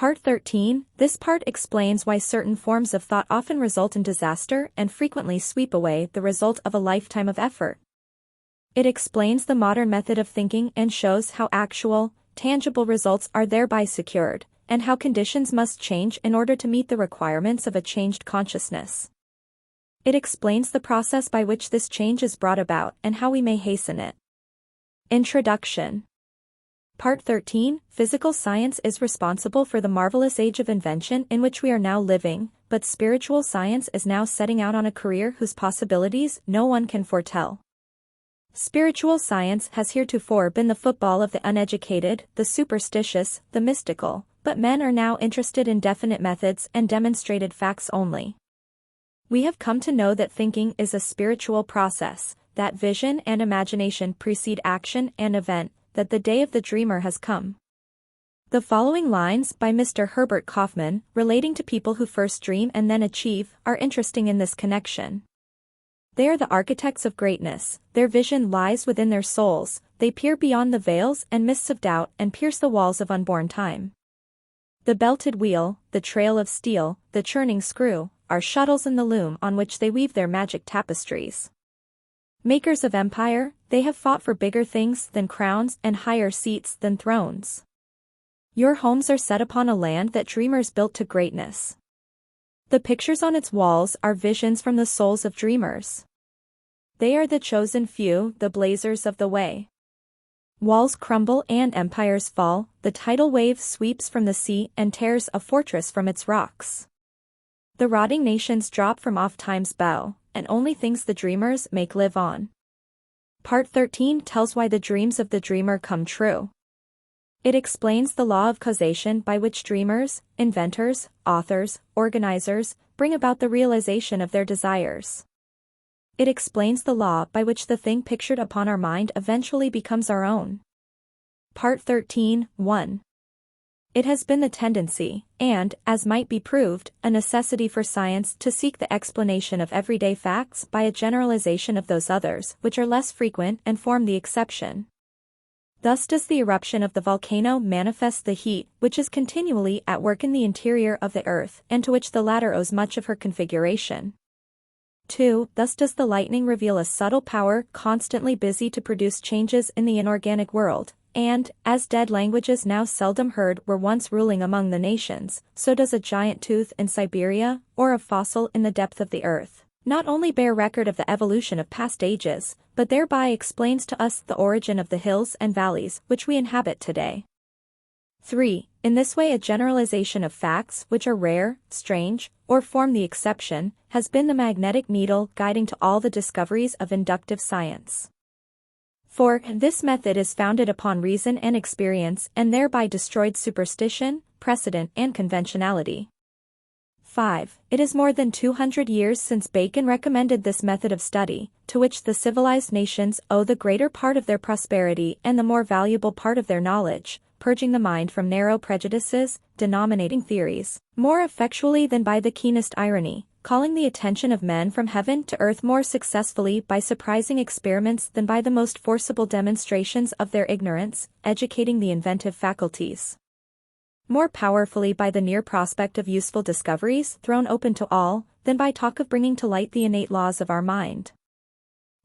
Part 13. This part explains why certain forms of thought often result in disaster and frequently sweep away the result of a lifetime of effort. It explains the modern method of thinking and shows how actual, tangible results are thereby secured, and how conditions must change in order to meet the requirements of a changed consciousness. It explains the process by which this change is brought about and how we may hasten it. Introduction. Part 13. Physical science is responsible for the marvelous age of invention in which we are now living, but spiritual science is now setting out on a career whose possibilities no one can foretell. Spiritual science has heretofore been the football of the uneducated, the superstitious, the mystical, but men are now interested in definite methods and demonstrated facts only. We have come to know that thinking is a spiritual process, that vision and imagination precede action and event, that the day of the dreamer has come. The following lines by Mr. Herbert Kaufman, relating to people who first dream and then achieve, are interesting in this connection. They are the architects of greatness, their vision lies within their souls, they peer beyond the veils and mists of doubt and pierce the walls of unborn time. The belted wheel, the trail of steel, the churning screw, are shuttles in the loom on which they weave their magic tapestries. Makers of empire, they have fought for bigger things than crowns and higher seats than thrones. Your homes are set upon a land that dreamers built to greatness. The pictures on its walls are visions from the souls of dreamers. They are the chosen few, the blazers of the way. Walls crumble and empires fall, the tidal wave sweeps from the sea and tears a fortress from its rocks. The rotting nations drop from off time's bow, and only things the dreamers make live on. Part 13 tells why the dreams of the dreamer come true. It explains the law of causation by which dreamers, inventors, authors, organizers, bring about the realization of their desires. It explains the law by which the thing pictured upon our mind eventually becomes our own. Part 13, 1. It has been the tendency, and, as might be proved, a necessity for science to seek the explanation of everyday facts by a generalization of those others which are less frequent and form the exception. Thus does the eruption of the volcano manifest the heat which is continually at work in the interior of the earth and to which the latter owes much of her configuration. 2. Thus does the lightning reveal a subtle power constantly busy to produce changes in the inorganic world. And, as dead languages now seldom heard were once ruling among the nations, so does a giant tooth in Siberia, or a fossil in the depth of the earth, not only bear record of the evolution of past ages, but thereby explains to us the origin of the hills and valleys which we inhabit today. 3. In this way a generalization of facts which are rare, strange, or form the exception, has been the magnetic needle guiding to all the discoveries of inductive science. 4. This method is founded upon reason and experience and thereby destroyed superstition, precedent and conventionality. 5. It is more than 200 years since Bacon recommended this method of study, to which the civilized nations owe the greater part of their prosperity and the more valuable part of their knowledge, purging the mind from narrow prejudices, denominating theories, more effectually than by the keenest irony, calling the attention of men from heaven to earth more successfully by surprising experiments than by the most forcible demonstrations of their ignorance, educating the inventive faculties more powerfully by the near prospect of useful discoveries thrown open to all, than by talk of bringing to light the innate laws of our mind.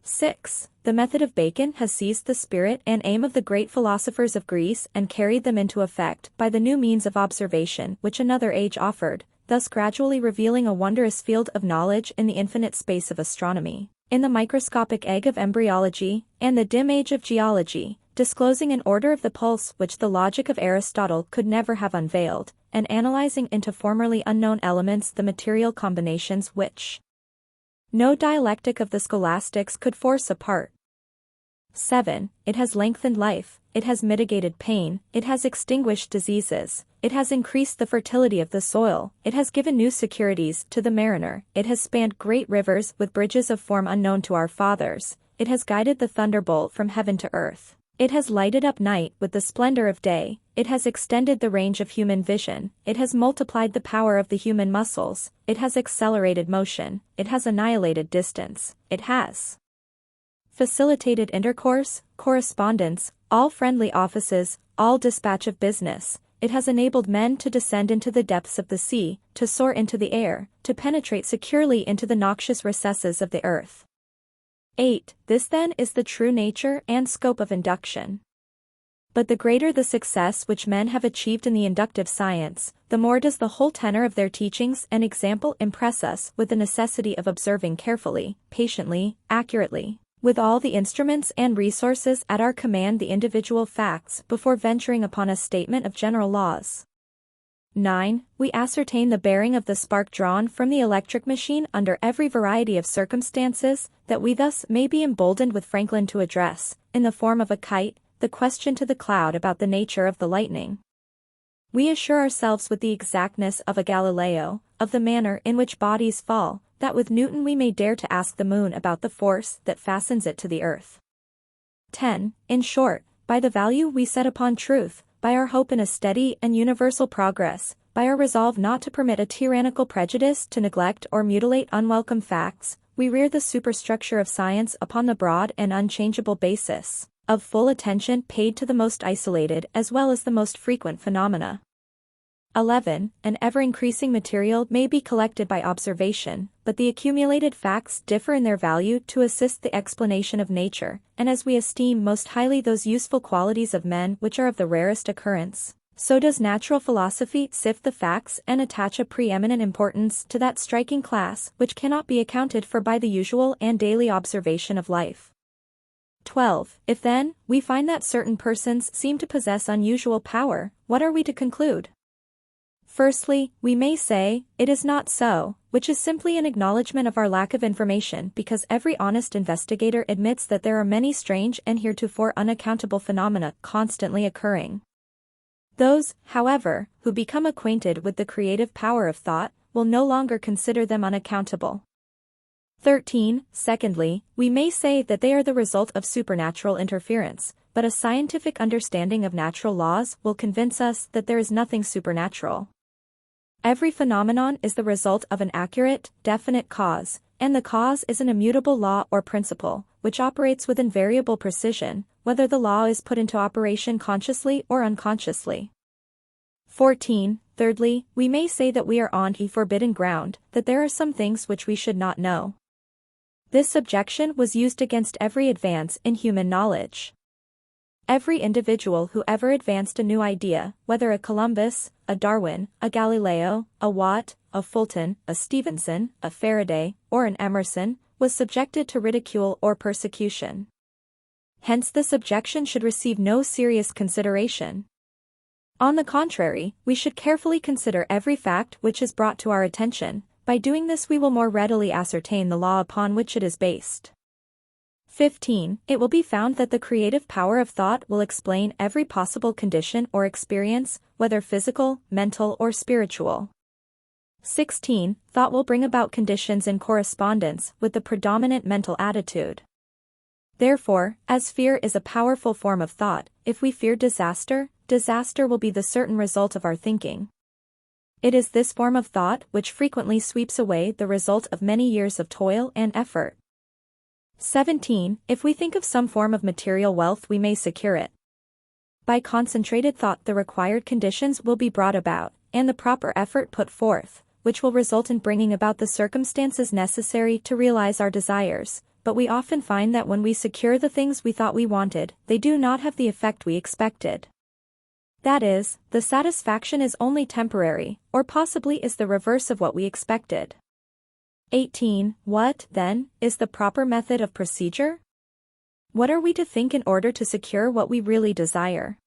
6. The method of Bacon has seized the spirit and aim of the great philosophers of Greece and carried them into effect by the new means of observation which another age offered, thus gradually revealing a wondrous field of knowledge in the infinite space of astronomy, in the microscopic egg of embryology, and the dim age of geology, disclosing an order of the pulse which the logic of Aristotle could never have unveiled, and analyzing into formerly unknown elements the material combinations which no dialectic of the scholastics could force apart. 7. It has lengthened life, it has mitigated pain, it has extinguished diseases, it has increased the fertility of the soil, it has given new securities to the mariner, it has spanned great rivers with bridges of form unknown to our fathers, it has guided the thunderbolt from heaven to earth. It has lighted up night with the splendor of day, it has extended the range of human vision, it has multiplied the power of the human muscles, it has accelerated motion, it has annihilated distance, it has facilitated intercourse, correspondence, all friendly offices, all dispatch of business, it has enabled men to descend into the depths of the sea, to soar into the air, to penetrate securely into the noxious recesses of the earth. 8. This then is the true nature and scope of induction. But the greater the success which men have achieved in the inductive science, the more does the whole tenor of their teachings and example impress us with the necessity of observing carefully, patiently, accurately, with all the instruments and resources at our command the individual facts before venturing upon a statement of general laws. 9. We ascertain the bearing of the spark drawn from the electric machine under every variety of circumstances, that we thus may be emboldened with Franklin to address, in the form of a kite, the question to the cloud about the nature of the lightning. We assure ourselves with the exactness of a Galileo, of the manner in which bodies fall, that with Newton we may dare to ask the moon about the force that fastens it to the earth. 10. In short, by the value we set upon truth, by our hope in a steady and universal progress, by our resolve not to permit a tyrannical prejudice to neglect or mutilate unwelcome facts, we rear the superstructure of science upon the broad and unchangeable basis of full attention paid to the most isolated as well as the most frequent phenomena. 11. An ever-increasing material may be collected by observation, but the accumulated facts differ in their value to assist the explanation of nature, and as we esteem most highly those useful qualities of men which are of the rarest occurrence, so does natural philosophy sift the facts and attach a preeminent importance to that striking class which cannot be accounted for by the usual and daily observation of life. 12. If then, we find that certain persons seem to possess unusual power, what are we to conclude? Firstly, we may say, it is not so, which is simply an acknowledgement of our lack of information because every honest investigator admits that there are many strange and heretofore unaccountable phenomena constantly occurring. Those, however, who become acquainted with the creative power of thought, will no longer consider them unaccountable. 13. Secondly, we may say that they are the result of supernatural interference, but a scientific understanding of natural laws will convince us that there is nothing supernatural. Every phenomenon is the result of an accurate, definite cause, and the cause is an immutable law or principle, which operates with invariable precision, whether the law is put into operation consciously or unconsciously. 14. Thirdly, we may say that we are on a forbidden ground, that there are some things which we should not know. This objection was used against every advance in human knowledge. Every individual who ever advanced a new idea, whether a Columbus, a Darwin, a Galileo, a Watt, a Fulton, a Stephenson, a Faraday, or an Emerson, was subjected to ridicule or persecution. Hence this objection should receive no serious consideration. On the contrary, we should carefully consider every fact which is brought to our attention. By doing this we will more readily ascertain the law upon which it is based. 15. It will be found that the creative power of thought will explain every possible condition or experience, whether physical, mental, or spiritual. 16. Thought will bring about conditions in correspondence with the predominant mental attitude. Therefore, as fear is a powerful form of thought, if we fear disaster, disaster will be the certain result of our thinking. It is this form of thought which frequently sweeps away the result of many years of toil and effort. 17. If we think of some form of material wealth we may secure it. By concentrated thought the required conditions will be brought about, and the proper effort put forth, which will result in bringing about the circumstances necessary to realize our desires, but we often find that when we secure the things we thought we wanted, they do not have the effect we expected. That is, the satisfaction is only temporary, or possibly is the reverse of what we expected. 18. What, then, is the proper method of procedure? What are we to think in order to secure what we really desire?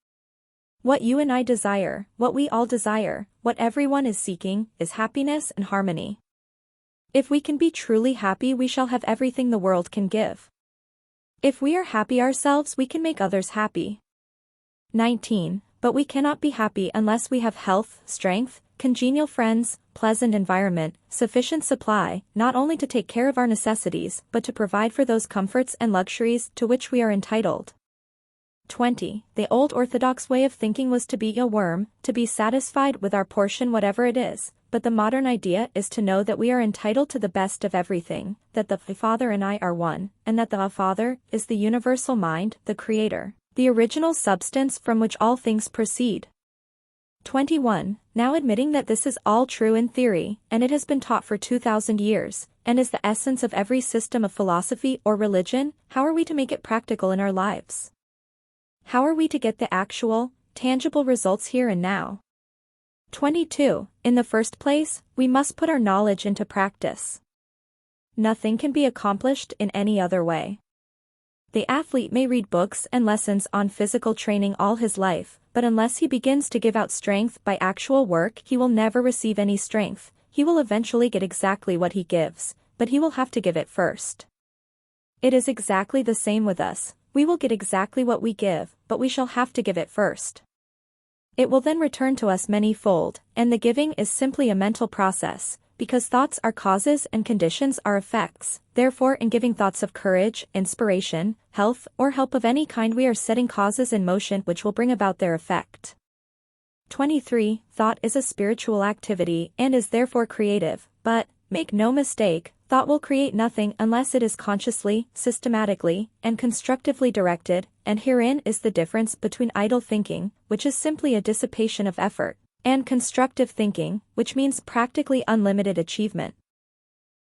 What you and I desire, what we all desire, what everyone is seeking, is happiness and harmony. If we can be truly happy we shall have everything the world can give. If we are happy ourselves we can make others happy. 19. But we cannot be happy unless we have health, strength, congenial friends, pleasant environment, sufficient supply, not only to take care of our necessities, but to provide for those comforts and luxuries to which we are entitled. 20. The old orthodox way of thinking was to be a worm, to be satisfied with our portion whatever it is, but the modern idea is to know that we are entitled to the best of everything, that the Father and I are one, and that the Father is the universal mind, the Creator, the original substance from which all things proceed. 21. Now admitting that this is all true in theory, and it has been taught for 2,000 years, and is the essence of every system of philosophy or religion, how are we to make it practical in our lives? How are we to get the actual, tangible results here and now? 22. In the first place, we must put our knowledge into practice. Nothing can be accomplished in any other way. The athlete may read books and lessons on physical training all his life, but unless he begins to give out strength by actual work, he will never receive any strength. He will eventually get exactly what he gives, but he will have to give it first. It is exactly the same with us. We will get exactly what we give, but we shall have to give it first. It will then return to us many-fold, and the giving is simply a mental process, because thoughts are causes and conditions are effects. Therefore, in giving thoughts of courage, inspiration, health, or help of any kind, we are setting causes in motion which will bring about their effect. 23. Thought is a spiritual activity and is therefore creative, but, make no mistake, thought will create nothing unless it is consciously, systematically, and constructively directed, and herein is the difference between idle thinking, which is simply a dissipation of effort, and constructive thinking, which means practically unlimited achievement.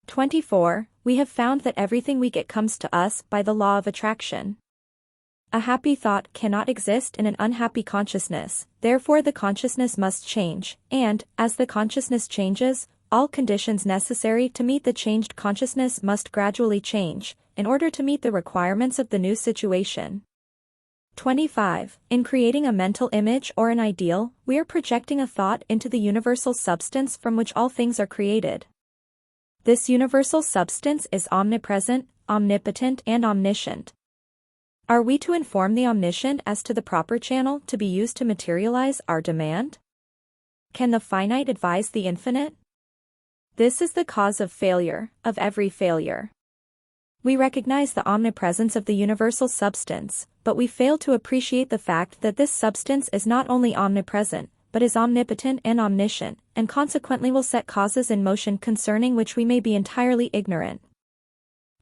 24. We have found that everything we get comes to us by the law of attraction. A happy thought cannot exist in an unhappy consciousness, therefore the consciousness must change, and, as the consciousness changes, all conditions necessary to meet the changed consciousness must gradually change, in order to meet the requirements of the new situation. 25. In creating a mental image or an ideal, we are projecting a thought into the universal substance from which all things are created. This universal substance is omnipresent, omnipotent, and omniscient. Are we to inform the omniscient as to the proper channel to be used to materialize our demand? Can the finite advise the infinite? This is the cause of failure, of every failure. We recognize the omnipresence of the universal substance, but we fail to appreciate the fact that this substance is not only omnipresent, but is omnipotent and omniscient, and consequently will set causes in motion concerning which we may be entirely ignorant.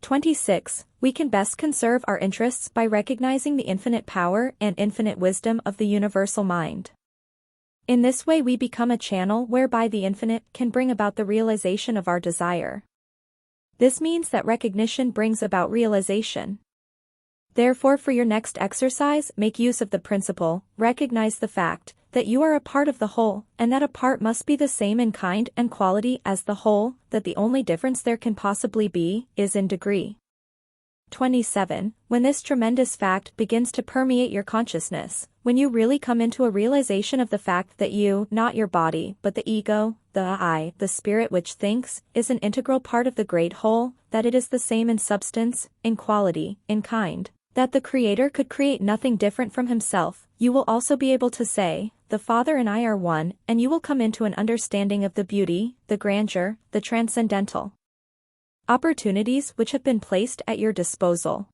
26. We can best conserve our interests by recognizing the infinite power and infinite wisdom of the universal mind. In this way we become a channel whereby the infinite can bring about the realization of our desire. This means that recognition brings about realization. Therefore, for your next exercise, make use of the principle, recognize the fact that you are a part of the whole, and that a part must be the same in kind and quality as the whole, that the only difference there can possibly be, is in degree. 27. When this tremendous fact begins to permeate your consciousness, when you really come into a realization of the fact that you, not your body, but the ego, the I, the spirit which thinks, is an integral part of the great whole, that it is the same in substance, in quality, in kind, that the Creator could create nothing different from himself, you will also be able to say, the Father and I are one, and you will come into an understanding of the beauty, the grandeur, the transcendental opportunities which have been placed at your disposal.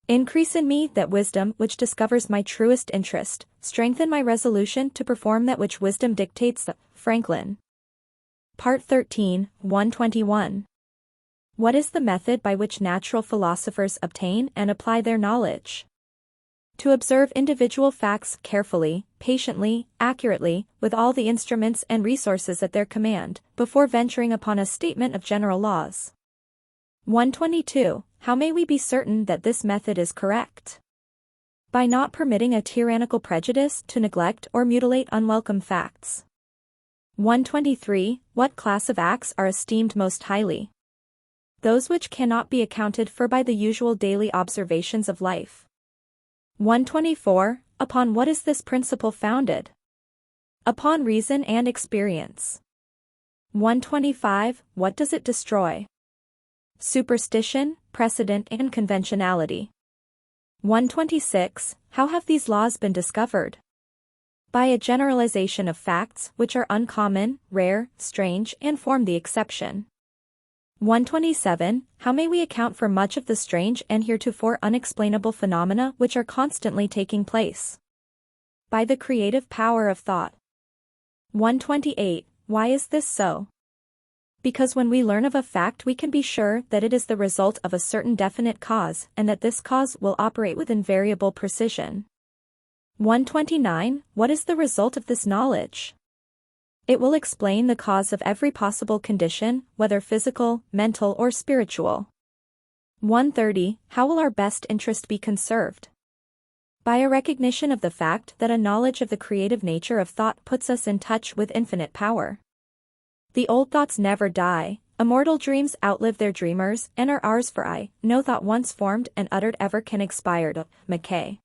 Increase in me that wisdom which discovers my truest interest, strengthen my resolution to perform that which wisdom dictates. Franklin. Part 13, 121. What is the method by which natural philosophers obtain and apply their knowledge? To observe individual facts carefully, patiently, accurately, with all the instruments and resources at their command, before venturing upon a statement of general laws. 122. How may we be certain that this method is correct? By not permitting a tyrannical prejudice to neglect or mutilate unwelcome facts. 123. What class of acts are esteemed most highly? Those which cannot be accounted for by the usual daily observations of life. 124. Upon what is this principle founded? Upon reason and experience. 125. What does it destroy? Superstition, precedent, and conventionality. 126. How have these laws been discovered? By a generalization of facts which are uncommon, rare, strange, and form the exception. 127. How may we account for much of the strange and heretofore unexplainable phenomena which are constantly taking place? By the creative power of thought. 128. Why is this so? Because when we learn of a fact we can be sure that it is the result of a certain definite cause and that this cause will operate with invariable precision. 129. What is the result of this knowledge? It will explain the cause of every possible condition, whether physical, mental, or spiritual. 130. How will our best interest be conserved? By a recognition of the fact that a knowledge of the creative nature of thought puts us in touch with infinite power. The old thoughts never die, immortal dreams outlive their dreamers and are ours for aye, no thought once formed and uttered ever can expire. Mackay.